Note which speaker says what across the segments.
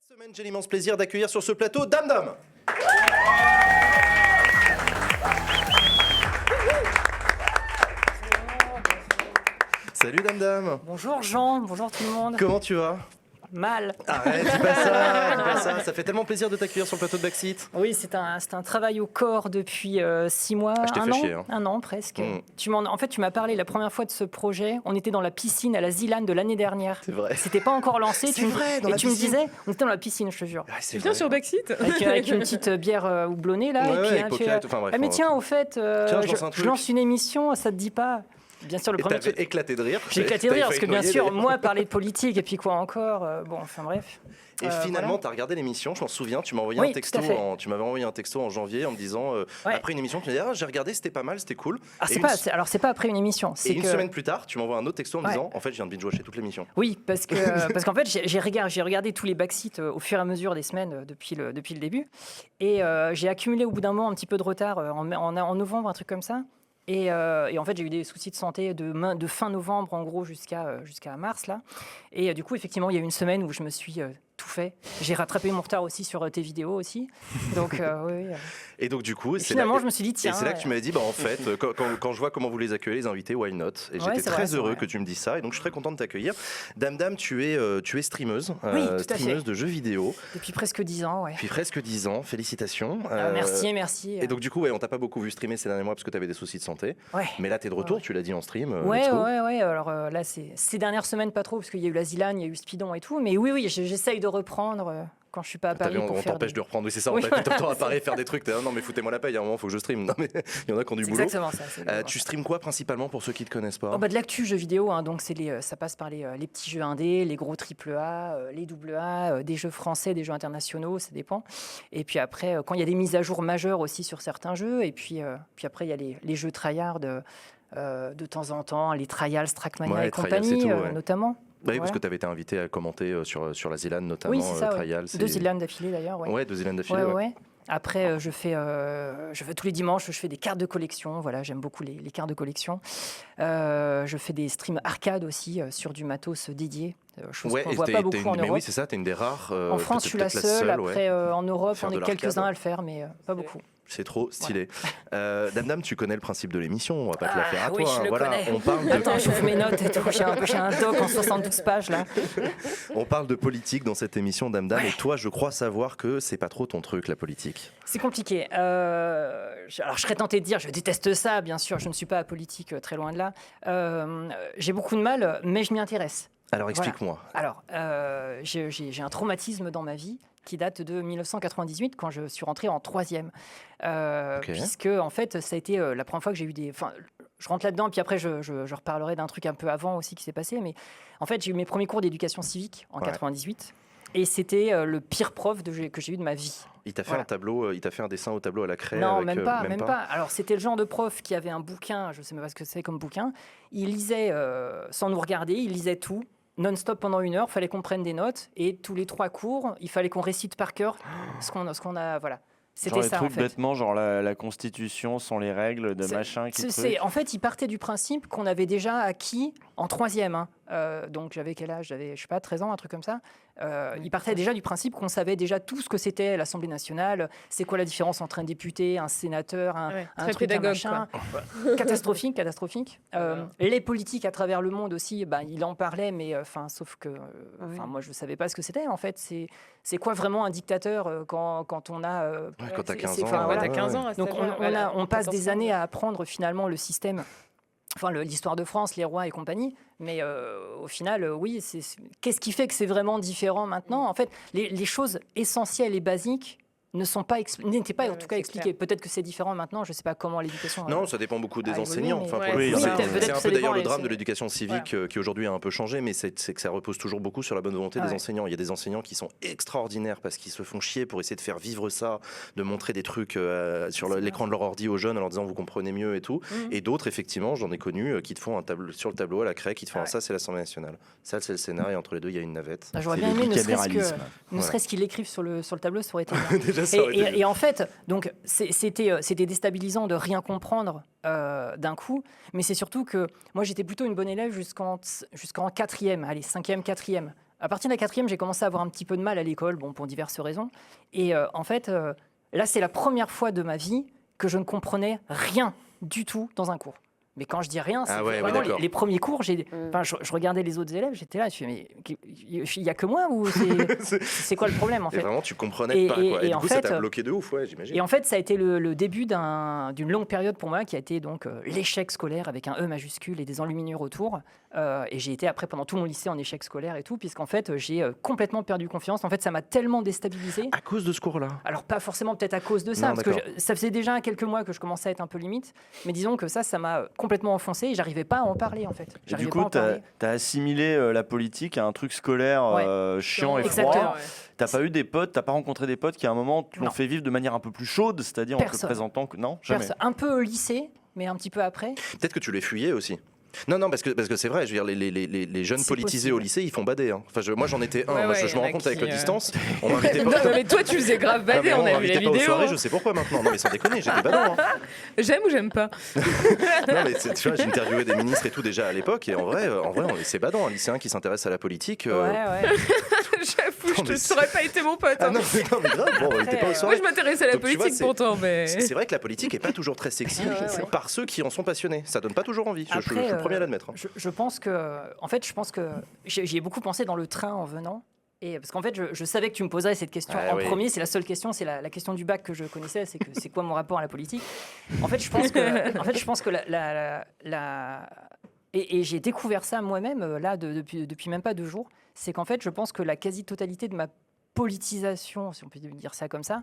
Speaker 1: Cette semaine, j'ai l'immense plaisir d'accueillir sur ce plateau Dame Dame. Salut Dame Dame.
Speaker 2: Bonjour Jean, bonjour tout le monde.
Speaker 1: Comment tu vas?
Speaker 2: Mal.
Speaker 1: Arrête, dis pas ça, dis pas ça. Ça fait tellement plaisir de t'accueillir sur le plateau de Backseat.
Speaker 2: Oui, c'est un travail au corps depuis 6 mois,
Speaker 1: je t'ai
Speaker 2: un
Speaker 1: fait
Speaker 2: an,
Speaker 1: chier, hein.
Speaker 2: un an presque.
Speaker 1: Mm.
Speaker 2: En fait, tu m'as parlé la première fois de ce projet. On était dans la piscine à la Zilane de l'année dernière.
Speaker 1: C'est vrai.
Speaker 2: C'était pas encore lancé.
Speaker 1: C'est vrai, dans
Speaker 2: et
Speaker 1: la
Speaker 2: tu me
Speaker 1: piscine.
Speaker 2: disais, on était dans la piscine, je te jure.
Speaker 1: Ah, c'est
Speaker 3: Viens
Speaker 1: vrai.
Speaker 3: sur Backseat.
Speaker 2: Avec une petite bière houblonnée là.
Speaker 1: Ouais,
Speaker 2: et puis,
Speaker 1: avec
Speaker 2: hein,
Speaker 1: Pocket, enfin bref.
Speaker 2: ah mais tiens, au fait,
Speaker 1: Tiens, je lance un
Speaker 2: je
Speaker 1: truc.
Speaker 2: lance une émission, ça te dit pas? Bien sûr, le
Speaker 1: Et
Speaker 2: premier
Speaker 1: t'avais
Speaker 2: truc.
Speaker 1: éclaté de rire.
Speaker 2: J'ai éclaté de rire parce que bien
Speaker 1: T'avais
Speaker 2: sûr,
Speaker 1: failli noyer
Speaker 2: moi, parler de politique et puis quoi encore, bon, enfin bref.
Speaker 1: Et finalement,
Speaker 2: voilà.
Speaker 1: tu as regardé l'émission, je m'en souviens, tu m'as envoyé
Speaker 2: Oui,
Speaker 1: un texto,
Speaker 2: tout à fait.
Speaker 1: tu m'avais envoyé un texto en janvier en me disant, après une émission, tu m'as dit, ah, j'ai regardé, c'était pas mal, c'était cool.
Speaker 2: Ah,
Speaker 1: Et
Speaker 2: c'est pas après une émission.
Speaker 1: Et
Speaker 2: C'est
Speaker 1: une
Speaker 2: que...
Speaker 1: semaine plus tard, tu m'envoies un autre texto en me
Speaker 2: Ouais.
Speaker 1: disant, en fait, je viens de binge-watcher toute l'émission.
Speaker 2: Oui, parce qu'en fait, j'ai regardé tous les backseats au fur et à mesure des semaines depuis le début. Et j'ai accumulé au bout d'un moment un petit peu de retard en novembre, un truc comme ça. Et en fait, j'ai eu des soucis de santé de fin novembre, en gros, jusqu'à mars, là. Et du coup, effectivement, il y a eu une semaine où je me suis tout fait. J'ai rattrapé mon retard aussi sur tes vidéos aussi. Donc, oui.
Speaker 1: Et donc, du coup,
Speaker 2: Et finalement, je me suis dit,
Speaker 1: et
Speaker 2: tiens...
Speaker 1: c'est là que tu m'as dit, bah, en fait, quand je vois comment vous les accueillez, les invités, why not? Et
Speaker 2: Ouais,
Speaker 1: j'étais
Speaker 2: c'est
Speaker 1: très
Speaker 2: vrai, c'est
Speaker 1: heureux
Speaker 2: vrai.
Speaker 1: que tu me dises ça. Et donc, je suis très content de t'accueillir. Dame Dame, tu es streameuse,
Speaker 2: Oui, tout à
Speaker 1: streameuse
Speaker 2: fait.
Speaker 1: de jeux vidéo.
Speaker 2: Depuis presque 10 ans, ouais.
Speaker 1: Depuis presque 10 ans. Félicitations.
Speaker 2: Merci.
Speaker 1: Et donc, du coup, ouais, on t'a pas beaucoup vu streamer ces derniers mois parce que tu avais des soucis de santé.
Speaker 2: Ouais.
Speaker 1: Mais là, tu es de retour,
Speaker 2: Ouais.
Speaker 1: tu l'as dit en stream.
Speaker 2: Ouais.
Speaker 1: let's go.
Speaker 2: Alors là, ces dernières semaines, pas trop, parce qu'il y a eu la Zilane, il y a eu Spidon et tout. Mais oui, j'essaye de reprendre quand je suis pas à
Speaker 1: T'as
Speaker 2: Paris.
Speaker 1: vu, on
Speaker 2: pour faire
Speaker 1: t'empêche
Speaker 2: des-
Speaker 1: de reprendre. Oui, c'est ça, on
Speaker 2: Oui.
Speaker 1: t'a tout le temps à Paris faire des trucs. T'es là, non, mais foutez-moi la paix, il y a un moment, il faut que je stream. Non, mais il y en a qui ont du
Speaker 2: C'est
Speaker 1: boulot.
Speaker 2: exactement ça.
Speaker 1: Tu streames quoi principalement pour ceux qui te connaissent pas?
Speaker 2: De l'actu jeux vidéo, hein, donc ça passe par les petits jeux indés, les gros AAA, les AA, des jeux français, des jeux internationaux, ça dépend. Et puis après, quand il y a des mises à jour majeures aussi sur certains jeux, et puis après, il y a les jeux tryhard de temps en temps, les Trials, Trackmania
Speaker 1: Ouais,
Speaker 2: et
Speaker 1: Trials,
Speaker 2: compagnie,
Speaker 1: c'est tout, ouais.
Speaker 2: notamment.
Speaker 1: Bah oui, parce
Speaker 2: Voilà.
Speaker 1: que tu avais été invité à commenter sur la Zilane, notamment.
Speaker 2: Oui, c'est ça.
Speaker 1: Trial,
Speaker 2: Ouais. 2 Zilane d'affilée d'ailleurs. Ouais.
Speaker 1: Ouais, 2 Zilane d'affilée.
Speaker 2: Ouais,
Speaker 1: ouais.
Speaker 2: ouais. Après, je fais tous les dimanches, je fais des cartes de collection. Voilà, j'aime beaucoup les cartes de collection. Je fais des streams arcade aussi sur du matos dédié, chose
Speaker 1: Ouais,
Speaker 2: qu'on
Speaker 1: et
Speaker 2: voit pas beaucoup en
Speaker 1: mais
Speaker 2: Europe.
Speaker 1: oui, c'est ça, t'es une des rares.
Speaker 2: En France, je suis la seule.
Speaker 1: ouais.
Speaker 2: Après, en Europe,
Speaker 1: Faire
Speaker 2: on
Speaker 1: de
Speaker 2: est
Speaker 1: l'arcade.
Speaker 2: quelques-uns à le faire, mais pas beaucoup.
Speaker 1: C'est trop stylé. Dame Dame, tu connais le principe de l'émission, on va pas te la faire à
Speaker 2: oui,
Speaker 1: toi.
Speaker 2: je
Speaker 1: hein,
Speaker 2: le
Speaker 1: voilà,
Speaker 2: connais.
Speaker 1: on parle de
Speaker 2: Attends, j'ouvre mes notes et tout. J'ai un doc en 72 pages là.
Speaker 1: on parle de politique dans cette émission, Dame Dame, et toi, je crois savoir que c'est pas trop ton truc, la politique.
Speaker 2: C'est compliqué. Alors, je serais tentée de dire, je déteste ça, bien sûr. Je ne suis pas apolitique, très loin de là. J'ai beaucoup de mal, mais je m'y intéresse.
Speaker 1: Alors explique-moi.
Speaker 2: Alors, j'ai un traumatisme dans ma vie qui date de 1998, quand je suis rentrée en 3e. Puisque, en fait, ça a été la première fois que j'ai eu des... Enfin, je rentre là-dedans, puis après, je reparlerai d'un truc un peu avant aussi qui s'est passé. Mais en fait, j'ai eu mes premiers cours d'éducation civique en 98. Et c'était le pire prof que j'ai eu de ma vie.
Speaker 1: Il t'a fait
Speaker 2: Voilà.
Speaker 1: un tableau, il t'a fait un dessin au tableau à la craie.
Speaker 2: Non,
Speaker 1: avec,
Speaker 2: même pas. Alors, c'était le genre de prof qui avait un bouquin, je ne sais même pas ce que c'est comme bouquin. Il lisait, sans nous regarder, il lisait tout, non-stop pendant 1 heure. Il fallait qu'on prenne des notes. Et tous les 3 cours, il fallait qu'on récite par cœur ce qu'on a... Voilà. C'était
Speaker 4: Genre les
Speaker 2: ça, en
Speaker 4: trucs
Speaker 2: fait.
Speaker 4: bêtement, genre la constitution sans les règles de machin qui truc.
Speaker 2: En fait, il partait du principe qu'on avait déjà acquis en 3e. Hein. Donc, j'avais quel âge? J'avais, je sais pas, 13 ans, un truc comme ça. Il partait déjà du principe qu'on savait déjà tout ce que c'était l'Assemblée nationale. C'est quoi la différence entre un député, un sénateur, un
Speaker 3: très
Speaker 2: truc, un
Speaker 3: pédagogue,
Speaker 2: machin. Catastrophique. Les politiques à travers le monde aussi, il en parlait, mais sauf que moi, je savais pas ce que c'était. En fait, c'est quoi vraiment un dictateur quand on a...
Speaker 1: Quand t'as 15 ans.
Speaker 3: T'as 15 ans. à cet
Speaker 2: Donc
Speaker 3: âge-là,
Speaker 2: on passe
Speaker 3: 14
Speaker 2: des
Speaker 3: ans.
Speaker 2: années à apprendre finalement le système, l'histoire de France, les rois et compagnie, mais au final, oui, qu'est-ce qui fait que c'est vraiment différent maintenant? En fait, les choses essentielles et basiques n'étaient pas en tout cas
Speaker 3: c'est
Speaker 2: expliquées. Peut-être que c'est différent maintenant, je ne sais pas comment l'éducation...
Speaker 1: Non, ça dépend beaucoup des
Speaker 2: a évolué,
Speaker 1: enseignants.
Speaker 2: mais-
Speaker 1: Enfin,
Speaker 3: Ouais,
Speaker 1: pour le
Speaker 4: oui,
Speaker 1: coup,
Speaker 4: peut-être
Speaker 1: c'est
Speaker 2: que
Speaker 1: un
Speaker 2: ça
Speaker 1: peu d'ailleurs
Speaker 2: dépend,
Speaker 1: le drame
Speaker 2: c'est-
Speaker 1: de l'éducation civique qui aujourd'hui a un peu changé, mais c'est que ça repose toujours beaucoup sur la bonne volonté des
Speaker 2: Ouais.
Speaker 1: enseignants. Il y a des enseignants qui sont extraordinaires parce qu'ils se font chier pour essayer de faire vivre ça, de montrer des trucs sur l'écran de leur ordi aux jeunes en leur disant vous comprenez mieux et tout. Et d'autres, effectivement, j'en ai connu qui te font un tableau sur le tableau à la craie, qui te font ça c'est l'Assemblée nationale, ça c'est le Sénat et entre les deux il y a une navette.
Speaker 2: J'aurais
Speaker 4: C'est
Speaker 2: bien
Speaker 4: le
Speaker 2: aimé, ne
Speaker 4: bicaméralisme.
Speaker 2: serait-ce qu'ils l'écrivent sur le tableau, ça aurait été bien.
Speaker 1: Déjà, ça aurait été
Speaker 2: Et en fait, donc c'était déstabilisant de rien comprendre d'un coup, mais c'est surtout que moi j'étais plutôt une bonne élève jusqu'en 4e, allez 5e, 4e. à partir de la 4e, j'ai commencé à avoir un petit peu de mal à l'école, bon, pour diverses raisons. Et en fait, là, c'est la première fois de ma vie que je ne comprenais rien du tout dans un cours. Mais quand je dis rien, c'est vraiment les premiers cours. Je regardais les autres élèves, j'étais là, je me suis mais il n'y a que moi ou c'est quoi le problème en fait?
Speaker 1: Et vraiment, tu comprenais pas quoi. Et du coup, ça t'a bloqué de ouf, ouais, j'imagine.
Speaker 2: Et en fait, ça a été le début d'une longue période pour moi qui a été donc l'échec scolaire avec un E majuscule et des enluminures autour. Et j'ai été après pendant tout mon lycée en échec scolaire et tout, puisqu'en fait, j'ai complètement perdu confiance. En fait, ça m'a tellement déstabilisé.
Speaker 1: À cause de ce cours-là?
Speaker 2: Alors, pas forcément peut-être à cause de ça, parce que ça faisait déjà quelques mois que je commençais à être un peu limite. Mais disons que ça m'a complètement enfoncé et j'arrivais pas à en parler en fait.
Speaker 4: Et du coup, tu as assimilé la politique à un truc scolaire chiant et
Speaker 2: exactement.
Speaker 4: froid. T'as pas eu des potes, t'as pas rencontré des potes qui à un moment te l'ont fait vivre de manière un peu plus chaude, c'est-à-dire en te présentant que non, jamais.
Speaker 2: Un peu au lycée, mais un petit peu après.
Speaker 1: Peut-être que tu les fuyais aussi. Non, parce que c'est vrai, je veux dire, les jeunes politisés au lycée, ils font bader. Hein. Enfin, moi, j'en étais un. Je me rends compte avec la distance. On m'invitait pas.
Speaker 3: Non, mais toi, tu faisais grave bader, on a vu les vidéos.
Speaker 1: Soirée, je sais pourquoi maintenant. Non, mais sans déconner, j'étais badant. Hein.
Speaker 3: J'aime ou j'aime pas?
Speaker 1: Non, mais tu vois, j'ai interviewé des ministres et tout déjà à l'époque, et en vrai, c'est badant, un lycéen qui s'intéresse à la politique.
Speaker 3: Ouais. J'avoue, ça aurait pas été mon pote.
Speaker 1: Ah non, mais grave, bon, il était pas au soirée.
Speaker 3: Moi, je m'intéresse à la politique pourtant, mais.
Speaker 1: C'est vrai que la politique est pas toujours très sexy par ceux qui en sont passionnés. Ça donne pas toujours envie. Je suis le premier à l'admettre.
Speaker 2: Je pense que j'y ai beaucoup pensé dans le train en venant. Et parce qu'en fait, je savais que tu me poserais cette question premier. C'est la seule question, c'est la question du bac que je connaissais. C'est quoi mon rapport à la politique? En fait, je pense que et j'ai découvert ça moi-même là depuis même pas 2 jours. C'est qu'en fait, je pense que la quasi-totalité de ma politisation, si on peut dire ça comme ça,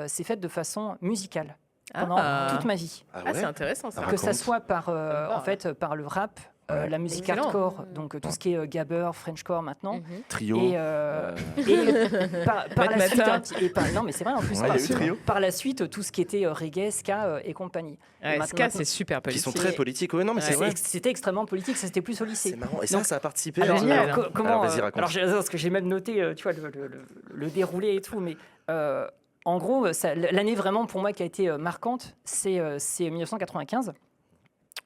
Speaker 2: s'est faite de façon musicale pendant toute ma vie.
Speaker 3: C'est intéressant ça.
Speaker 2: Que ça soit par le rap. La musique hardcore, donc tout ce qui est gabber, Frenchcore maintenant.
Speaker 4: Trio.
Speaker 2: Et par la suite, non mais c'est vrai en plus, par la suite, tout ce qui était reggae, ska et compagnie.
Speaker 3: Ska, c'est super politique.
Speaker 1: Ils sont très politiques, non mais c'est vrai.
Speaker 2: C'était extrêmement politique, ça c'était plus au lycée.
Speaker 1: C'est marrant, et ça a participé.
Speaker 2: Alors,
Speaker 1: comment vas-y, raconte.
Speaker 2: Alors, parce que j'ai même noté, tu vois, le déroulé et tout, mais... en gros, l'année vraiment pour moi qui a été marquante, c'est 1995.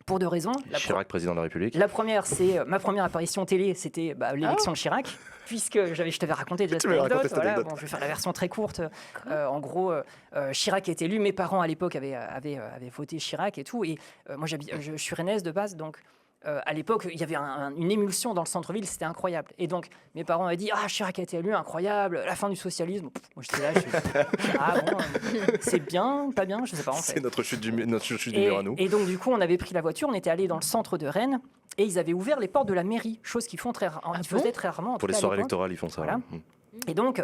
Speaker 2: Pour 2 raisons.
Speaker 1: Chirac, président de la République.
Speaker 2: La première, c'est ma première apparition télé, c'était l'élection de Chirac, puisque je t'avais raconté déjà cette anecdote. Je vais faire la version très courte. En gros, Chirac est élu. Mes parents à l'époque avaient voté Chirac et tout. Et moi, je suis rennaise de base, donc. À l'époque, il y avait une émulsion dans le centre-ville, c'était incroyable. Et donc, mes parents avaient dit « Ah, Chirac a été élu, incroyable, la fin du socialisme. » Moi, j'étais là, ah bon, c'est bien, pas bien, je sais pas en fait.
Speaker 1: C'est notre chute du mur à nous.
Speaker 2: Et donc, du coup, on avait pris la voiture, on était allé dans le centre de Rennes, et ils avaient ouvert les portes de la mairie, chose qu'ils font faisaient très rarement.
Speaker 1: Pour les soirées électorales, ils font ça.
Speaker 2: Voilà. Et donc...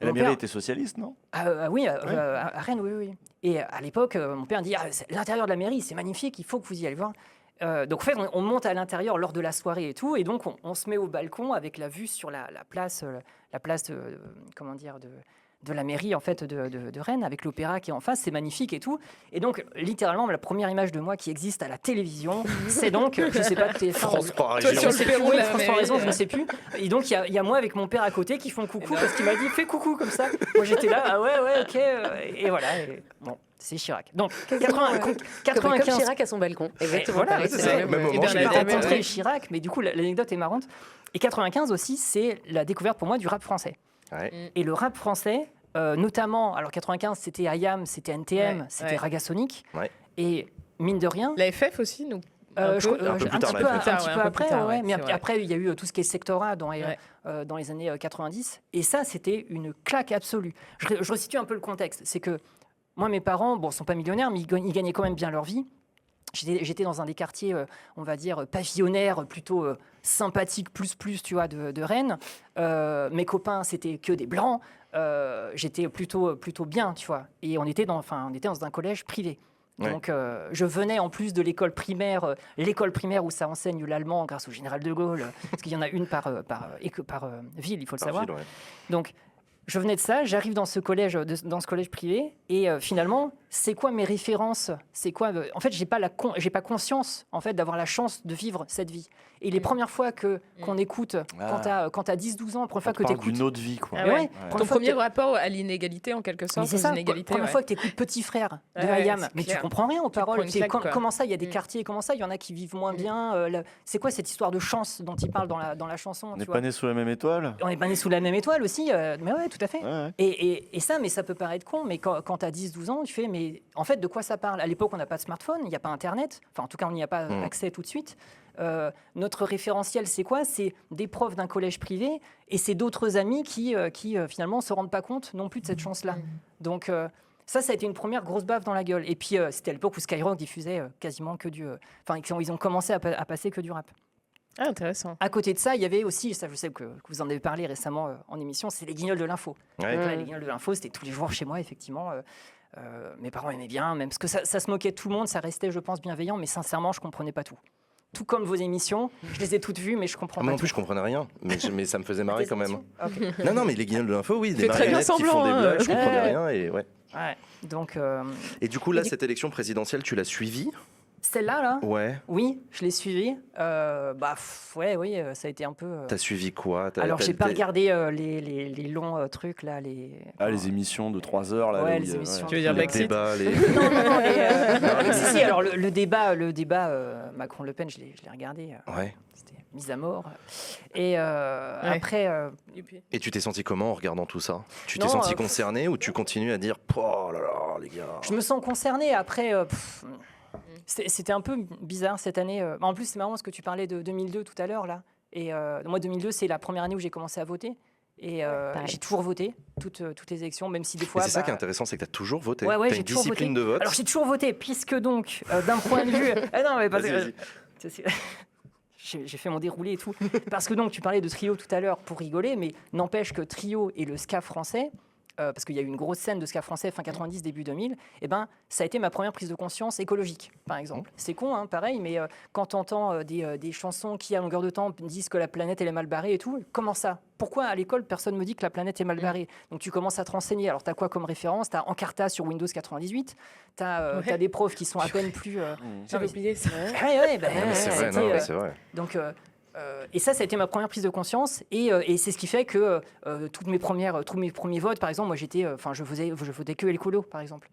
Speaker 4: La mairie était socialiste, non?
Speaker 2: Oui, à Rennes, oui. Et à l'époque, mon père dit « L'intérieur de la mairie, c'est magnifique, il faut que vous y allez voir. » Donc en fait, on monte à l'intérieur lors de la soirée et tout, et donc on se met au balcon avec la vue sur la place de la mairie en fait de Rennes, avec l'opéra qui est en face, c'est magnifique et tout. Et donc littéralement la première image de moi qui existe à la télévision, c'est donc je sais pas TF1,
Speaker 1: France 3
Speaker 3: Région,
Speaker 2: France 3 Région, je ne sais plus. Et donc il y a moi avec mon père à côté qui font coucou parce qu'il m'a dit fais coucou comme ça. Moi j'étais là ok et voilà. Bon. C'est Chirac. Donc, 95...
Speaker 5: Comme Chirac à son balcon.
Speaker 2: Exactement.
Speaker 1: Voilà, c'est ça. Même moment,
Speaker 2: j'ai rencontré Chirac, mais du coup, l'anecdote est marrante. Et 95 aussi, c'est la découverte pour moi du rap français.
Speaker 1: Ouais.
Speaker 2: Et le rap français, notamment, alors 95, c'était IAM, c'était NTM, c'était Ragasonic. Ouais. Et mine de rien...
Speaker 3: La FF aussi, nous
Speaker 2: un petit peu après, mais après il y a eu tout ce qui est Sectora dans les années 90. Et ça, c'était une claque absolue. Je resitue un peu le contexte. C'est que moi, mes parents, ne sont pas millionnaires, mais ils gagnaient quand même bien leur vie. J'étais dans un des quartiers, on va dire, pavillonnaires, plutôt sympathiques, tu vois, de Rennes. Mes copains, c'était que des blancs. J'étais plutôt bien, tu vois. Et on était dans un collège privé. Donc, je venais en plus de l'école primaire où ça enseigne l'allemand grâce au général de Gaulle, parce qu'il y en a une par ville, il faut le savoir. Ville, ouais. Donc, je venais de ça, j'arrive dans ce collège privé, et finalement, c'est quoi mes références? C'est quoi en fait, j'ai pas conscience en fait d'avoir la chance de vivre cette vie. Et les premières fois qu'on écoute, quand t'as 10-12 ans, la première fois que t'écoutes
Speaker 4: d'une autre vie, quoi.
Speaker 3: Ah ouais.
Speaker 2: Ouais.
Speaker 3: Ton premier rapport à l'inégalité, en quelque sorte,
Speaker 2: c'est ça,
Speaker 3: aux inégalités.
Speaker 2: première fois que tu écoutes Petit Frère de Hayam, mais tu comprends rien aux paroles. Comment ça, il y a des quartiers, comment ça, il y en a qui vivent moins bien. C'est quoi cette histoire de chance dont il parle dans la chanson?
Speaker 4: On n'est pas nés sous la même étoile.
Speaker 2: On n'est pas nés sous la même étoile aussi, mais ouais, tout à fait.
Speaker 4: Ouais.
Speaker 2: Et ça, mais ça peut paraître con, mais quand tu as 10-12 ans, tu fais, mais en fait, de quoi ça parle? À l'époque, on n'a pas de smartphone, il n'y a pas Internet, enfin, en tout cas, on n'y a pas accès tout de suite. Notre référentiel, c'est quoi? C'est des profs d'un collège privé et c'est d'autres amis qui finalement ne se rendent pas compte non plus de cette chance-là. Donc ça a été une première grosse baffe dans la gueule. Et puis c'était à l'époque où Skyrock diffusait quasiment que du... Enfin, ils ont commencé à passer que du rap.
Speaker 3: Ah, intéressant.
Speaker 2: À côté de ça, il y avait aussi, ça je sais que vous en avez parlé récemment en émission, c'est les Guignols de l'info.
Speaker 1: Ouais.
Speaker 2: Donc là, les Guignols de l'info, c'était tous les jours chez moi, effectivement. Mes parents aimaient bien, même parce que ça se moquait de tout le monde, ça restait, je pense, bienveillant, mais sincèrement, je comprenais pas tout. Tout comme vos émissions, je les ai toutes vues, mais je comprends pas.
Speaker 1: Moi non
Speaker 2: tout.
Speaker 1: plus, je comprenais rien, mais ça me faisait marrer quand même.
Speaker 2: Okay.
Speaker 1: Non, mais les Guignols de l'info, oui, des
Speaker 3: très bien
Speaker 1: marionnettes qui font des
Speaker 3: semblant,
Speaker 1: blagues, je comprenais rien et ouais.
Speaker 2: Ouais. Donc
Speaker 1: Et du coup, là, cette élection présidentielle, tu l'as suivie?
Speaker 2: celle-là, là,
Speaker 1: Ouais.
Speaker 2: oui, je l'ai suivie. Oui, ça a été un peu.
Speaker 1: T'as suivi quoi?
Speaker 2: Alors, j'ai pas regardé les longs trucs là, les
Speaker 4: émissions de 3 heures là.
Speaker 2: Ouais,
Speaker 4: là où
Speaker 2: les
Speaker 4: il y a-
Speaker 2: émissions.
Speaker 3: Tu veux dire
Speaker 1: les
Speaker 3: Brexit?
Speaker 1: débats, les...
Speaker 2: non, si, alors le débat Macron-Le Pen, je l'ai regardé.
Speaker 1: Ouais.
Speaker 2: C'était mise à mort. Et après,
Speaker 1: Et tu t'es senti comment en regardant tout ça? Tu t'es
Speaker 2: Non,
Speaker 1: senti concerné ou tu continues à dire oh là là, les gars?
Speaker 2: je me sens concerné. Après, c'était un peu bizarre cette année. En plus, c'est marrant parce que tu parlais de 2002 tout à l'heure là. Et moi, 2002, c'est la première année où j'ai commencé à voter. Et j'ai toujours voté toutes les élections, même si des
Speaker 1: Mais
Speaker 2: fois.
Speaker 1: c'est ça qui est intéressant, c'est que tu as toujours voté.
Speaker 2: Ouais,
Speaker 1: T'as
Speaker 2: j'ai
Speaker 1: une
Speaker 2: toujours
Speaker 1: discipline
Speaker 2: voté.
Speaker 1: de vote.
Speaker 2: Alors j'ai toujours voté, puisque donc, d'un point de vue. Ah non, mais parce
Speaker 1: Vas-y,
Speaker 2: que. J'ai fait mon déroulé et tout. Parce que donc, tu parlais de Trio tout à l'heure pour rigoler, mais n'empêche que Trio et le ska français, parce qu'il y a eu une grosse scène de ska français fin 90, début 2000, eh ben, ça a été ma première prise de conscience écologique, par exemple. C'est con, hein, pareil, mais quand tu entends des chansons qui, à longueur de temps, disent que la planète elle est mal barrée et tout, comment ça? Pourquoi à l'école, personne ne me dit que la planète est mal barrée? Donc tu commences à te renseigner. Alors tu as quoi comme référence? Tu as Encarta sur Windows 98, tu as des profs qui sont à peine plus...
Speaker 3: J'avais oublié ça.
Speaker 2: Ouais,
Speaker 1: Non, mais c'est vrai, non, mais c'est vrai.
Speaker 2: donc, et ça a été ma première prise de conscience, et c'est ce qui fait que tous mes premiers votes, par exemple, moi je votais que écolo, par exemple,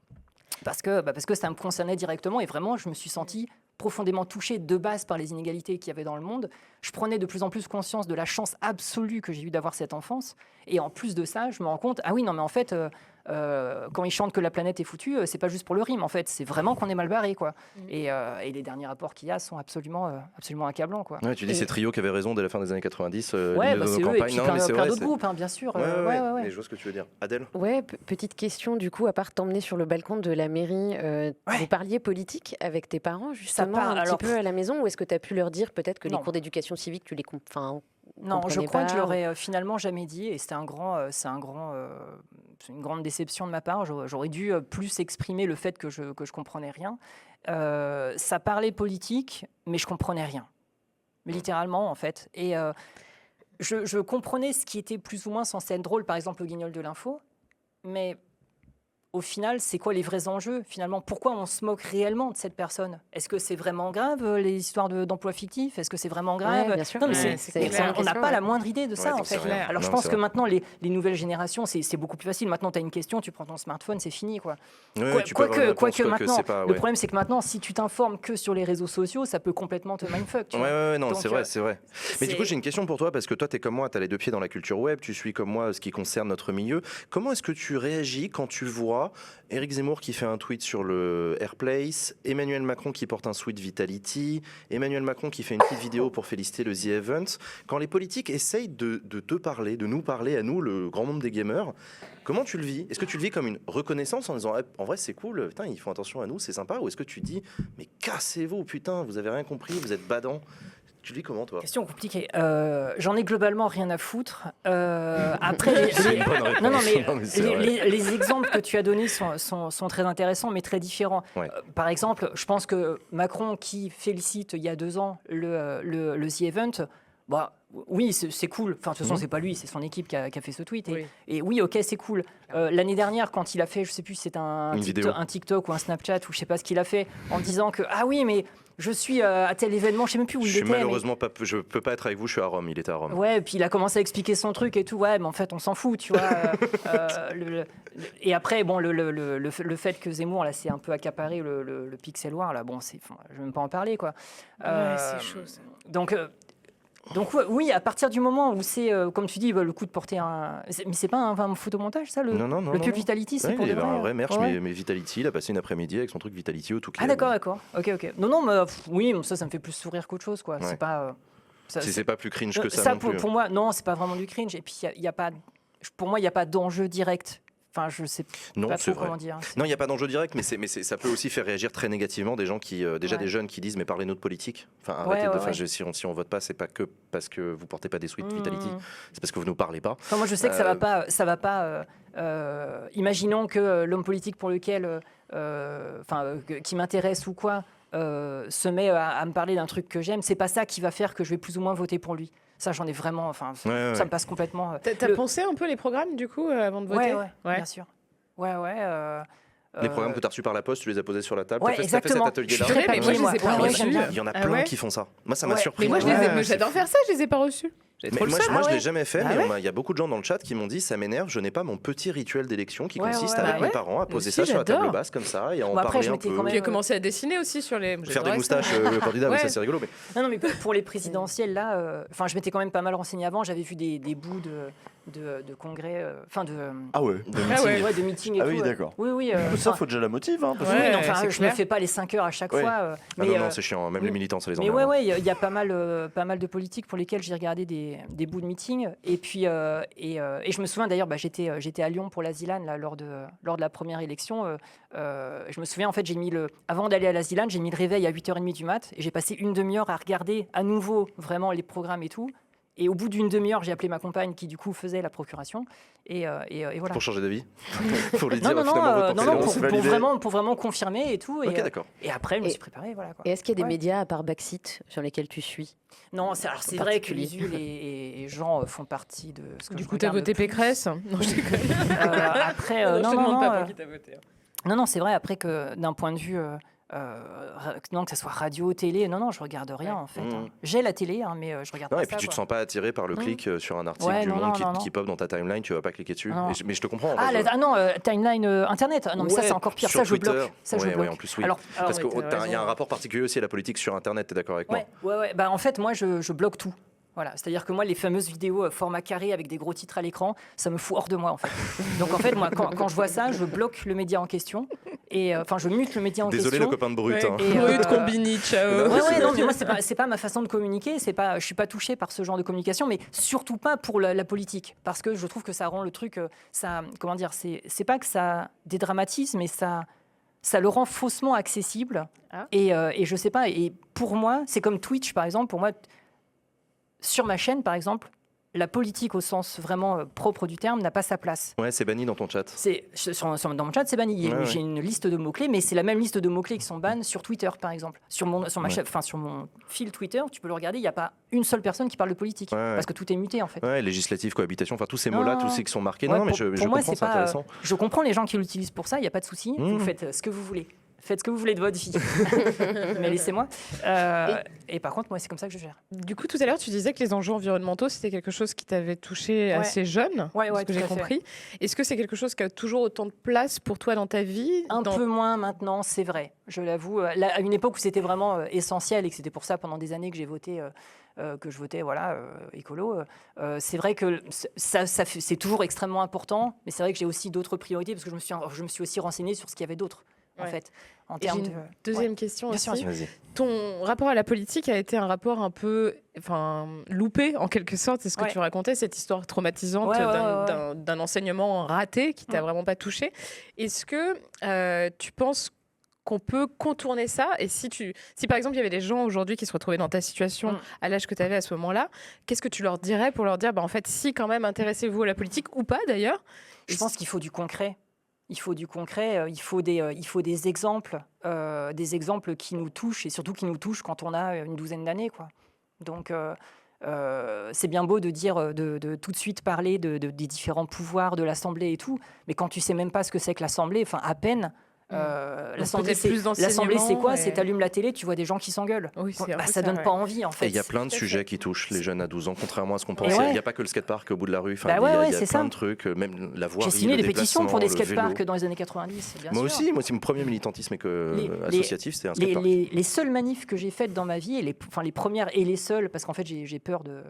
Speaker 2: parce que ça me concernait directement, et vraiment je me suis senti profondément touché de base par les inégalités qu'il y avait dans le monde. Je prenais de plus en plus conscience de la chance absolue que j'ai eue d'avoir cette enfance, et en plus de ça, je me rends compte, ah oui, non mais en fait, quand ils chantent que la planète est foutue, c'est pas juste pour le rime, en fait, c'est vraiment qu'on est mal barré, quoi. Et les derniers rapports qu'il y a sont absolument accablants, quoi.
Speaker 1: Ouais, tu dis c'est Trio qui avait raison dès la fin des années 90.
Speaker 2: Ouais,
Speaker 1: l'hymne de
Speaker 2: c'est
Speaker 1: nos
Speaker 2: eux, et
Speaker 1: campagnes.
Speaker 2: puis
Speaker 1: Non, mais c'est
Speaker 2: plein
Speaker 1: vrai,
Speaker 2: d'autres
Speaker 1: c'est-
Speaker 2: groupes, hein, bien sûr.
Speaker 1: Ouais, mais je vois ce que tu veux dire. Adèle?
Speaker 5: Ouais, petite question du coup, à part t'emmener sur le balcon de la mairie, vous parliez politique avec tes parents justement
Speaker 2: alors,
Speaker 5: petit peu à la maison, ou est-ce que tu as pu leur dire peut-être que
Speaker 2: Non.
Speaker 5: les cours d'éducation civique, tu les
Speaker 2: Non, je
Speaker 5: comprenais
Speaker 2: crois que je
Speaker 5: pas,
Speaker 2: l'aurais finalement jamais dit, et c'est une grande déception de ma part. J'aurais dû plus exprimer le fait que je comprenais rien. Ça parlait politique, mais je comprenais rien. Mais littéralement, en fait. Et je comprenais ce qui était plus ou moins censé être drôle, par exemple le Guignol de l'info, mais au final, c'est quoi les vrais enjeux finalement? Pourquoi on se moque réellement de cette personne? Est-ce que c'est vraiment grave les histoires d'emplois fictifs? Est-ce que c'est vraiment grave?
Speaker 5: Ouais, bien sûr.
Speaker 2: Non, mais
Speaker 3: Ouais,
Speaker 2: c'est-
Speaker 3: c'est clair.
Speaker 2: on n'a pas la moindre idée de ça
Speaker 1: Ouais,
Speaker 2: en
Speaker 1: c'est
Speaker 2: fait.
Speaker 1: rien.
Speaker 2: Alors je
Speaker 1: Non,
Speaker 2: pense
Speaker 1: c'est
Speaker 2: que
Speaker 1: vrai.
Speaker 2: maintenant les nouvelles générations, c'est beaucoup plus facile. Maintenant, tu as une question, tu prends ton smartphone, c'est fini, quoi.
Speaker 1: Ouais, tu peux avoir une réponse,
Speaker 2: Quoique maintenant,
Speaker 1: c'est pas-
Speaker 2: le
Speaker 1: ouais.
Speaker 2: problème c'est que maintenant, si tu t'informes que sur les réseaux sociaux, ça peut complètement te mindfuck. tu vois.
Speaker 1: Non,
Speaker 2: Donc,
Speaker 1: c'est vrai, c'est vrai. Mais du
Speaker 2: c'est-
Speaker 1: coup, j'ai une question pour toi, parce que toi, tu es comme moi, tu as les deux pieds dans la culture web, tu suis comme moi ce qui concerne notre milieu. Comment est-ce que tu réagis quand tu vois Éric Zemmour qui fait un tweet sur le Airplace, Emmanuel Macron qui porte un sweat Vitality, Emmanuel Macron qui fait une petite vidéo pour féliciter le The Event, quand les politiques essayent de te parler, de nous parler à nous, le grand monde des gamers, comment tu le vis? Est-ce que tu le vis comme une reconnaissance en disant en vrai c'est cool, putain ils font attention à nous, c'est sympa, ou est-ce que tu dis mais cassez-vous, putain vous avez rien compris, vous êtes badants? Tu le vis comment toi?
Speaker 2: Question compliquée. J'en ai globalement rien à foutre. Après,
Speaker 1: C'est une bonne réponse.
Speaker 2: non, mais
Speaker 1: Non, mais c'est vrai.
Speaker 2: les exemples que tu as donnés sont très intéressants, mais très différents.
Speaker 1: Ouais.
Speaker 2: Par exemple, je pense que Macron, qui félicite il y a 2 ans le The Event, Bah, oui, c'est cool. Enfin, de toute façon, c'est pas lui, c'est son équipe qui a fait ce tweet.
Speaker 3: Oui.
Speaker 2: Et oui, ok, c'est cool. L'année dernière, quand il a fait, je sais plus si c'est un TikTok ou un Snapchat ou je sais pas ce qu'il a fait, en disant que ah oui, mais je suis à tel événement, je sais même plus où il était.
Speaker 1: Malheureusement je peux pas être avec vous, je suis à Rome. Il était à Rome.
Speaker 2: Ouais, et puis il a commencé à expliquer son truc et tout. Ouais, mais en fait, on s'en fout, tu vois. Et après, bon, le fait que Zemmour là, s'est un peu accaparé le Pixel War, là, bon, je vais même pas en parler, quoi.
Speaker 3: Ouais, c'est chaud, ça.
Speaker 2: Donc oui, à partir du moment où c'est, comme tu dis, le coup de porter mais c'est pas un photomontage, ça,
Speaker 1: Non.
Speaker 2: pub Vitality, c'est
Speaker 1: Ouais,
Speaker 2: pour
Speaker 1: il y
Speaker 2: de
Speaker 1: avait
Speaker 2: vrai.
Speaker 1: un vrai merch,
Speaker 2: Ouais.
Speaker 1: mais Vitality, il a passé une après-midi avec son truc Vitality au tout clair.
Speaker 2: Ah d'accord. Ok. Non, mais oui, ça me fait plus sourire qu'autre chose, quoi.
Speaker 1: Ouais.
Speaker 2: C'est pas.
Speaker 1: C'est pas plus cringe que ça,
Speaker 2: Ça,
Speaker 1: non plus.
Speaker 2: pour moi, non, c'est pas vraiment du cringe. Et puis, il y a pas. Pour moi, il n'y a pas d'enjeu direct. Enfin, je sais
Speaker 1: Non,
Speaker 2: pas
Speaker 1: c'est
Speaker 2: trop
Speaker 1: vrai.
Speaker 2: comment dire.
Speaker 1: Non, il n'y a pas d'enjeu direct, mais ça peut aussi faire réagir très négativement des gens qui, déjà
Speaker 2: Ouais.
Speaker 1: des jeunes qui disent mais parlez-nous de politique. Enfin,
Speaker 2: Ouais,
Speaker 1: arrêtez
Speaker 2: ouais.
Speaker 1: si on vote pas, c'est pas que parce que vous portez pas des sweats Vitality, c'est parce que vous nous parlez pas.
Speaker 2: Enfin, moi, je sais que ça va pas. Imaginons que l'homme politique pour lequel, qui m'intéresse ou quoi, se met à me parler d'un truc que j'aime. C'est pas ça qui va faire que je vais plus ou moins voter pour lui. Ça, j'en ai vraiment. Enfin, ça me passe complètement.
Speaker 3: T'as pensé un peu les programmes, du coup, avant de voter?
Speaker 2: Ouais, bien sûr. Ouais.
Speaker 1: Les programmes que tu as reçus par la poste, tu les as posés sur la table.
Speaker 2: Ouais,
Speaker 1: T'as fait cet
Speaker 2: exactement.
Speaker 1: atelier-là.
Speaker 2: Je suis très
Speaker 3: mais moi, je les ai pas
Speaker 2: Ouais,
Speaker 3: reçus.
Speaker 2: j'aime bien.
Speaker 1: Il y en a
Speaker 3: Ah
Speaker 1: plein
Speaker 3: ouais
Speaker 1: qui font ça. Moi, ça m'a
Speaker 2: Ouais.
Speaker 1: surpris.
Speaker 3: Mais moi, j'adore faire ça, je les ai pas reçus. J'ai trop le seum.
Speaker 1: Moi, je
Speaker 2: ouais.
Speaker 1: l'ai jamais fait,
Speaker 3: Ah
Speaker 1: mais
Speaker 3: ouais
Speaker 1: il y a beaucoup de gens dans le chat qui m'ont dit ça m'énerve, je n'ai pas mon petit rituel d'élection qui
Speaker 2: Ouais,
Speaker 1: consiste
Speaker 2: ouais,
Speaker 1: avec
Speaker 3: bah
Speaker 1: mes
Speaker 3: ouais.
Speaker 1: parents à poser
Speaker 3: Moi
Speaker 1: ça
Speaker 3: aussi,
Speaker 1: sur la table
Speaker 3: j'adore.
Speaker 1: basse comme ça et à en
Speaker 2: Bon, après,
Speaker 1: parler
Speaker 2: je
Speaker 1: un
Speaker 2: m'étais
Speaker 1: peu.
Speaker 2: quand même-
Speaker 3: Tu as commencé à dessiner aussi sur les.
Speaker 1: Faire des
Speaker 3: j'adorais ça.
Speaker 1: moustaches, le candidat, oui,
Speaker 3: Ouais.
Speaker 1: ça c'est rigolo. Mais
Speaker 2: Non, mais pour les présidentielles, là, je m'étais quand même pas mal renseigné avant. J'avais vu des bouts de congrès,
Speaker 4: Ah ouais.
Speaker 3: Ah ouais.
Speaker 2: de meetings et
Speaker 4: Ah
Speaker 2: tout.
Speaker 4: oui, d'accord.
Speaker 2: Oui.
Speaker 4: Ça, faut déjà la motive. Hein, parce que-
Speaker 3: Ouais,
Speaker 2: Oui, non, enfin,
Speaker 3: c'est
Speaker 2: je me
Speaker 3: clair.
Speaker 2: fais pas les 5 heures à chaque
Speaker 1: Ouais.
Speaker 2: fois.
Speaker 1: Ah non, c'est chiant. Même les militants, ça les
Speaker 2: Mais
Speaker 1: emmerde.
Speaker 2: ouais, il y a pas mal de politiques pour lesquelles j'ai regardé des bouts de meetings. Et puis, et je me souviens d'ailleurs, j'étais à Lyon pour la Zilane là, lors de la première élection. Je me souviens, en fait, avant d'aller à la Zilane, j'ai mis le réveil à 8h30 du mat et j'ai passé une demi-heure à regarder à nouveau vraiment les programmes et tout. Et au bout d'une demi-heure, j'ai appelé ma compagne qui, du coup, faisait la procuration. Et voilà.
Speaker 1: Pour changer d'avis Pour lui dire
Speaker 2: Non,
Speaker 1: finalement votre
Speaker 2: non,
Speaker 1: préférence.
Speaker 2: pour vraiment confirmer et tout.
Speaker 1: Ok, d'accord.
Speaker 2: Et après, je me
Speaker 5: Et-
Speaker 2: suis préparé, voilà quoi.
Speaker 5: Et est-ce qu'il y a des
Speaker 2: Ouais.
Speaker 5: médias à part Backseat sur lesquels tu suis?
Speaker 2: Non, c'est
Speaker 5: En
Speaker 2: vrai que
Speaker 5: particulier.
Speaker 2: les Ules et Jean font partie de ce que
Speaker 3: Du
Speaker 2: je
Speaker 3: coup, t'as
Speaker 2: regarde
Speaker 3: voté
Speaker 2: le plus.
Speaker 3: Pécresse? Non, je déconne.
Speaker 2: Après,
Speaker 3: Je te
Speaker 2: non,
Speaker 3: demande
Speaker 2: non,
Speaker 3: pas pour qui t'as voté.
Speaker 2: non, c'est vrai. Après que d'un point de vue, non, que ce soit radio, télé, non, je regarde rien en fait.
Speaker 1: Mmh.
Speaker 2: J'ai la télé, hein, mais je regarde
Speaker 1: Non,
Speaker 2: pas
Speaker 1: et puis
Speaker 2: ça,
Speaker 1: tu te
Speaker 2: quoi.
Speaker 1: sens pas attiré par le
Speaker 2: Non.
Speaker 1: clic sur un article
Speaker 2: Ouais,
Speaker 1: du
Speaker 2: non,
Speaker 1: Monde
Speaker 2: non.
Speaker 1: qui pop dans ta timeline, tu vas pas cliquer dessus.
Speaker 2: Non.
Speaker 1: Mais je te comprends. en
Speaker 2: Ah,
Speaker 1: vrai,
Speaker 2: non, timeline internet. Ah, non, mais ça
Speaker 1: Ouais,
Speaker 2: c'est encore pire.
Speaker 1: sur
Speaker 2: Ça je
Speaker 1: Twitter.
Speaker 2: bloque. Ça je
Speaker 1: Ouais,
Speaker 2: bloque.
Speaker 1: en plus, oui.
Speaker 2: Alors,
Speaker 1: Parce
Speaker 3: oui,
Speaker 1: qu'il
Speaker 3: t'as
Speaker 1: y a un
Speaker 3: raison.
Speaker 1: rapport particulier aussi à la politique sur Internet, t'es d'accord avec moi
Speaker 2: ouais. Bah, en fait, moi je bloque tout. Voilà, c'est-à-dire que moi, les fameuses vidéos format carré avec des gros titres à l'écran, ça me fout hors de moi en fait. Donc en fait, moi, quand je vois ça, je bloque le média en question et je mute le média en
Speaker 1: Désolé
Speaker 2: question.
Speaker 1: le copain de Brut.
Speaker 3: Ouais.
Speaker 1: hein.
Speaker 2: Et,
Speaker 3: Brut, Combini, ciao.
Speaker 2: Ouais, non, mais moi, c'est pas ma façon de communiquer. Je suis pas touchée par ce genre de communication, mais surtout pas pour la politique, parce que je trouve que ça rend le truc, comment dire, c'est pas que ça dédramatise, mais ça le rend faussement accessible.
Speaker 3: Ah.
Speaker 2: Et je sais pas. Et pour moi, c'est comme Twitch, par exemple. Pour moi, sur ma chaîne, par exemple, la politique au sens vraiment propre du terme n'a pas sa place.
Speaker 1: Ouais, c'est banni dans ton chat.
Speaker 2: Dans mon chat, c'est banni.
Speaker 1: Ouais, ouais.
Speaker 2: J'ai une liste de mots-clés, mais c'est la même liste de mots-clés qui sont bannes sur Twitter, par exemple. Sur mon fil Twitter, tu peux le regarder, il n'y a pas une seule personne qui parle de politique.
Speaker 1: Ouais.
Speaker 2: Parce que tout est muté, en fait.
Speaker 1: Ouais, législative, cohabitation, enfin tous ces
Speaker 2: Non.
Speaker 1: mots-là, tous ces qui sont marqués.
Speaker 2: Ouais,
Speaker 1: non, mais
Speaker 2: pour-
Speaker 1: je
Speaker 2: pour moi,
Speaker 1: comprends,
Speaker 2: c'est
Speaker 1: c'est
Speaker 2: pas,
Speaker 1: intéressant.
Speaker 2: Je comprends les gens qui l'utilisent pour ça, il n'y a pas de souci.
Speaker 1: Mmh.
Speaker 2: Vous faites ce que vous voulez. Faites ce que vous voulez de votre vie. Mais laissez-moi. Et par contre, moi, c'est comme ça que je gère.
Speaker 3: Du coup, tout à l'heure, tu disais que les enjeux environnementaux, c'était quelque chose qui t'avait touché assez jeune,
Speaker 2: Ouais,
Speaker 3: ce que
Speaker 2: tout
Speaker 3: j'ai
Speaker 2: à fait.
Speaker 3: compris. Est-ce que c'est quelque chose qui a toujours autant de place pour toi dans ta vie?
Speaker 2: Un
Speaker 3: Dans-
Speaker 2: peu moins maintenant, c'est vrai. Je l'avoue. Là, à une époque où c'était vraiment essentiel et que c'était pour ça pendant des années que j'ai voté, écolo. C'est vrai que c'est toujours extrêmement important, mais c'est vrai que j'ai aussi d'autres priorités parce que je me suis aussi renseignée sur ce qu'il y avait d'autre, en
Speaker 3: Ouais.
Speaker 2: fait, en
Speaker 3: Et j'ai
Speaker 2: termes
Speaker 3: une
Speaker 2: de.
Speaker 3: deuxième question
Speaker 2: Bien
Speaker 3: aussi.
Speaker 2: sûr,
Speaker 1: Vas-y.
Speaker 3: Ton rapport à la politique a été un rapport un peu loupé, en quelque sorte. C'est ce que
Speaker 2: Ouais.
Speaker 3: tu racontais, cette histoire traumatisante
Speaker 2: Ouais.
Speaker 3: d'un enseignement raté qui t'a
Speaker 2: Mm.
Speaker 3: vraiment pas touché. Est-ce que tu penses qu'on peut contourner ça? Et si par exemple, il y avait des gens aujourd'hui qui se retrouvaient dans ta situation à l'âge que tu avais à ce moment-là, qu'est-ce que tu leur dirais pour leur dire, en fait, si quand même, intéressez-vous à la politique ou pas d'ailleurs?
Speaker 2: Je pense qu'il faut du concret. Il faut du concret, il faut des exemples qui nous touchent et surtout qui nous touchent quand on a une douzaine d'années, quoi. Donc, c'est bien beau de dire, de tout de suite parler des différents pouvoirs de l'Assemblée et tout, mais quand tu sais même pas ce que c'est que l'Assemblée, enfin à peine. L'Assemblée, c'est quoi ? C'est t'allumes la télé, tu vois des gens qui s'engueulent.
Speaker 3: Oui,
Speaker 2: ça donne pas envie, en fait.
Speaker 1: Et il y a plein de sujets qui touchent les jeunes à 12 ans, contrairement à ce qu'on pense.
Speaker 2: Ouais.
Speaker 1: Il n'y a pas que le skatepark au bout de la rue. Enfin,
Speaker 2: Bah ouais,
Speaker 1: il y a
Speaker 2: c'est
Speaker 1: plein
Speaker 2: ça.
Speaker 1: de trucs, même la voirie.
Speaker 2: J'ai signé des pétitions pour des
Speaker 1: le vélo.
Speaker 2: skateparks dans les années 90, bien
Speaker 1: Moi
Speaker 2: sûr.
Speaker 1: aussi, mon premier militantisme associatif, c'était un skatepark.
Speaker 2: Les seules manifs que j'ai faites dans ma vie, et les premières et les seules, parce qu'en fait j'ai peur de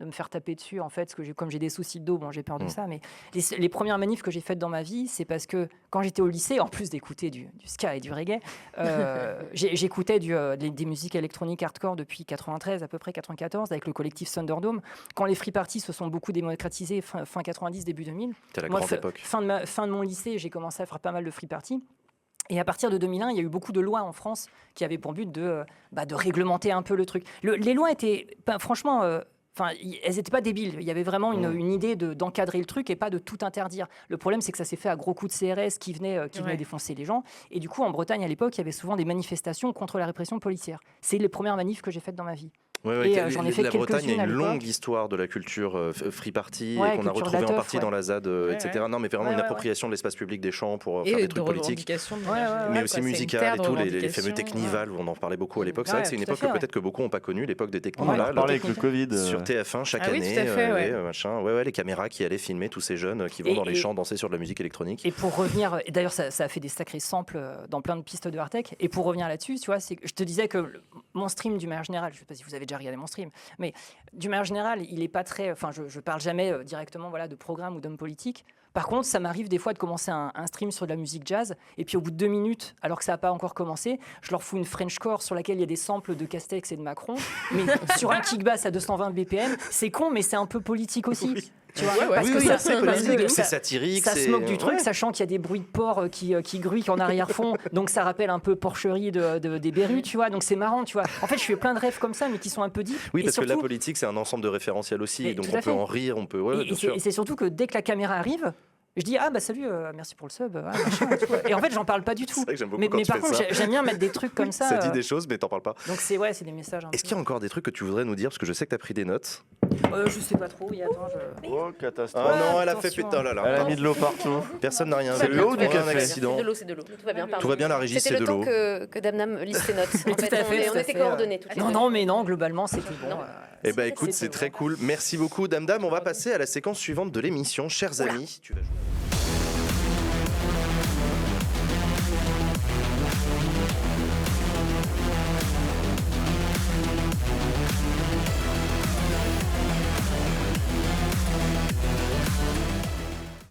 Speaker 2: me faire taper dessus, en fait, parce que comme j'ai des soucis de dos, bon, j'ai peur de ça, mais les premières manifs que j'ai faites dans ma vie, c'est parce que quand j'étais au lycée, en plus d'écouter du ska et du reggae, j'écoutais des musiques électroniques hardcore depuis 93, à peu près 94, avec le collectif Thunderdome. Quand les free parties se sont beaucoup démocratisés fin 90, début 2000,
Speaker 1: C'était la
Speaker 2: moi,
Speaker 1: grande époque.
Speaker 2: fin de mon lycée, j'ai commencé à faire pas mal de free parties. Et à partir de 2001, il y a eu beaucoup de lois en France qui avaient pour but de réglementer un peu le truc. Les lois étaient, franchement, elles n'étaient pas débiles. Il y avait vraiment une idée d'encadrer le truc et pas de tout interdire. Le problème, c'est que ça s'est fait à gros coups de CRS qui venaient défoncer les gens. Et du coup, en Bretagne, à l'époque, il y avait souvent des manifestations contre la répression policière. C'est les premières manifs que j'ai faites dans ma vie. J'en ai fait
Speaker 1: la Bretagne a
Speaker 2: quelques-unes à
Speaker 1: une
Speaker 2: l'époque.
Speaker 1: longue histoire de la culture free party qu'on a
Speaker 2: culture
Speaker 1: retrouvée en
Speaker 2: de la
Speaker 1: partie
Speaker 2: teuf,
Speaker 1: dans la ZAD, etc. Non, mais vraiment une appropriation de l'espace public des champs pour faire des trucs politiques. Mais aussi musicales et tout, les fameux technivals, où on en parlait beaucoup à l'époque. C'est vrai que c'est une époque que peut-être que beaucoup n'ont pas connue, l'époque des technivals.
Speaker 4: On en parlait avec le Covid.
Speaker 1: Sur TF1 chaque année, les caméras qui allaient filmer tous ces jeunes qui vont dans les champs danser sur de la musique électronique.
Speaker 2: Et pour revenir, d'ailleurs ça a fait des sacrés samples dans plein de pistes de hardtech. Et pour revenir là-dessus, tu vois, je te disais que mon stream du manière générale, je sais pas si vous avez déjà regardé mon stream, mais du manière générale, il est pas très. Enfin, je parle jamais directement de programme ou d'homme politique. Par contre, ça m'arrive des fois de commencer un stream sur de la musique jazz, et puis au bout de 2 minutes, alors que ça n'a pas encore commencé, je leur fous une Frenchcore sur laquelle il y a des samples de Castex et de Macron, mais sur un kick bass à 220 BPM. C'est con, mais c'est un peu porcherie aussi.
Speaker 1: Oui.
Speaker 2: Tu vois,
Speaker 1: c'est satirique,
Speaker 2: ça se moque du truc, sachant qu'il y a des bruits de porc qui gruient en arrière-fond, donc ça rappelle un peu porcherie des Berus, tu vois, donc c'est marrant, tu vois. En fait, je fais plein de rêves comme ça, mais qui sont un peu deep.
Speaker 1: Oui, parce
Speaker 2: surtout,
Speaker 1: que la politique, c'est un ensemble de référentiels aussi, donc on peut en rire, on peut.
Speaker 2: Et c'est surtout que dès que la caméra arrive, je dis salut, merci pour le sub, machin, et en fait j'en parle pas du tout.
Speaker 1: C'est vrai que j'aime beaucoup
Speaker 2: mais
Speaker 1: quand tu
Speaker 2: par
Speaker 1: fais
Speaker 2: contre
Speaker 1: ça.
Speaker 2: J'aime bien mettre des trucs comme ça.
Speaker 1: Ça dit des choses mais t'en parles pas.
Speaker 2: Donc c'est des messages.
Speaker 1: Est-ce qu'il y a encore des trucs que tu voudrais nous dire, parce que je sais que t'as pris des notes.
Speaker 2: Je sais pas trop.
Speaker 4: Oh, catastrophe.
Speaker 1: Ah non, elle a fait
Speaker 2: attention.
Speaker 1: péter.
Speaker 4: Elle a mis de l'eau partout.
Speaker 1: Personne n'a rien vu.
Speaker 4: C'est de l'eau ou du
Speaker 1: Un
Speaker 4: café
Speaker 1: accident.
Speaker 5: C'est de l'eau. Tout va bien.
Speaker 1: Tout va bien, la régie, c'est
Speaker 5: C'était
Speaker 1: de
Speaker 5: le temps
Speaker 1: l'eau.
Speaker 5: que Damnam lise ses notes. En
Speaker 2: Tout à fait,
Speaker 5: on était coordonnés. toutes les deux.
Speaker 2: Non, globalement c'était bon.
Speaker 1: Eh ben écoute, c'est
Speaker 2: C'était
Speaker 1: très cool. Merci beaucoup, Dame. On va passer à la séquence suivante de l'émission. Chers amis, tu vas jouer.